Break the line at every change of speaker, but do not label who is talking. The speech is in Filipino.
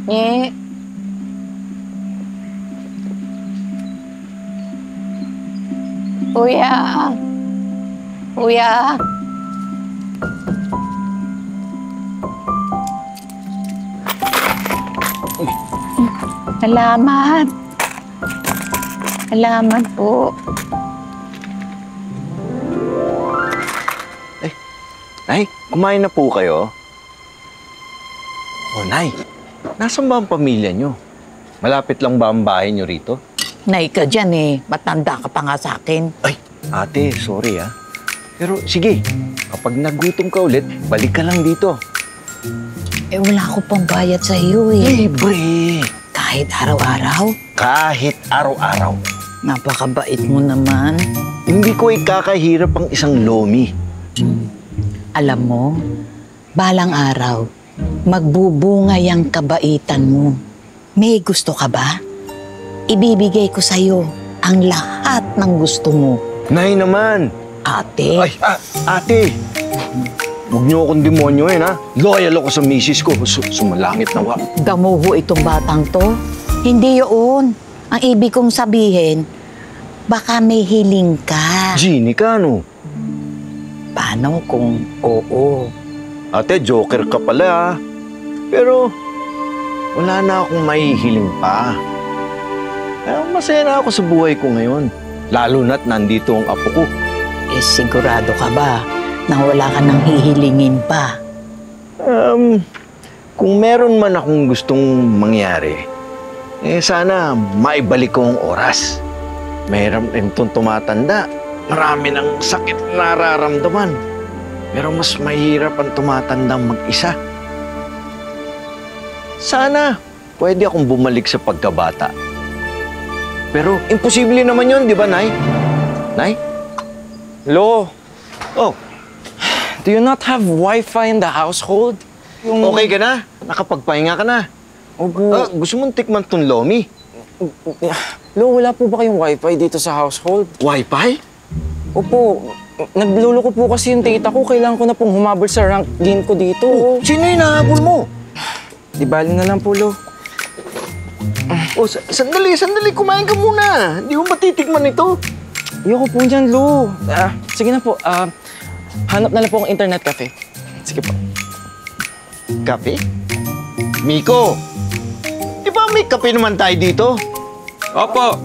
Eh. Kuya. Kuya. Salamat. Salamat po.
Nay, kumain na po kayo? Oh, Nay, nasaan ba ang pamilya nyo? Malapit lang ba ang bahay nyo rito?
Nay ka dyan eh. Matanda ka pa nga sa akin.
Ay, ate, sorry ah. Pero sige, kapag nagutom ka ulit, balik ka lang dito.
Eh wala ko pang bayad sa iyo eh.
Libre!
Kahit araw-araw.
Kahit araw-araw.
Napakabait mo naman.
Hindi ko ikakahirap ang isang lomi.
Alam mo, balang araw, magbubunga yung kabaitan mo. May gusto ka ba? Ibibigay ko sa'yo ang lahat ng gusto mo.
Nay naman!
Ate.
Ay, ate! Huwag niyo akong demonyo ha? Loyal ako sa misis ko. Sumalangit na wa.
Gamuho itong batang to. Hindi yun. Ang ibig kong sabihin, baka may hiling ka.
Genie ka, no?
Paano kung oo?
Ate, joker ka pala. Pero, wala na akong mahihiling pa. Masaya na ako sa buhay ko ngayon. Lalo na't nandito ang apo ko.
Eh, sigurado ka ba na wala ka nang hihilingin pa?
Kung meron man akong gustong mangyari, sana maibalik ko ang oras. Mayroon rin itong tumatanda. Marami ng sakit na nararamdaman. Pero mas mahirap ang tumatandang mag-isa. Sana pwede akong bumalik sa pagkabata. Pero imposible naman yun, di ba, Nay? Nay?
Lo,
Oh,
do you not have Wi-Fi in the household?
okay ka na? Nakapagpahinga ka na?
Opo.
Gusto mong tikman tong lomi?
Lo, wala po ba kayong Wi-Fi dito sa household?
Wi-Fi?
Opo. Nagluloko po kasi yung data ko. Kailangan ko na pong humabol sa rank game ko dito.
Sino yung nahabol mo?
Di bali na lang po, Lo.
Sandali. Kumain ka muna. Hindi mo matitikman ito.
Ayoko po dyan, Lo. Sige na po. Hanap na lang po ang internet cafe. Sige po.
Kape? Miko, di ba may kape naman tayo dito?
Opo,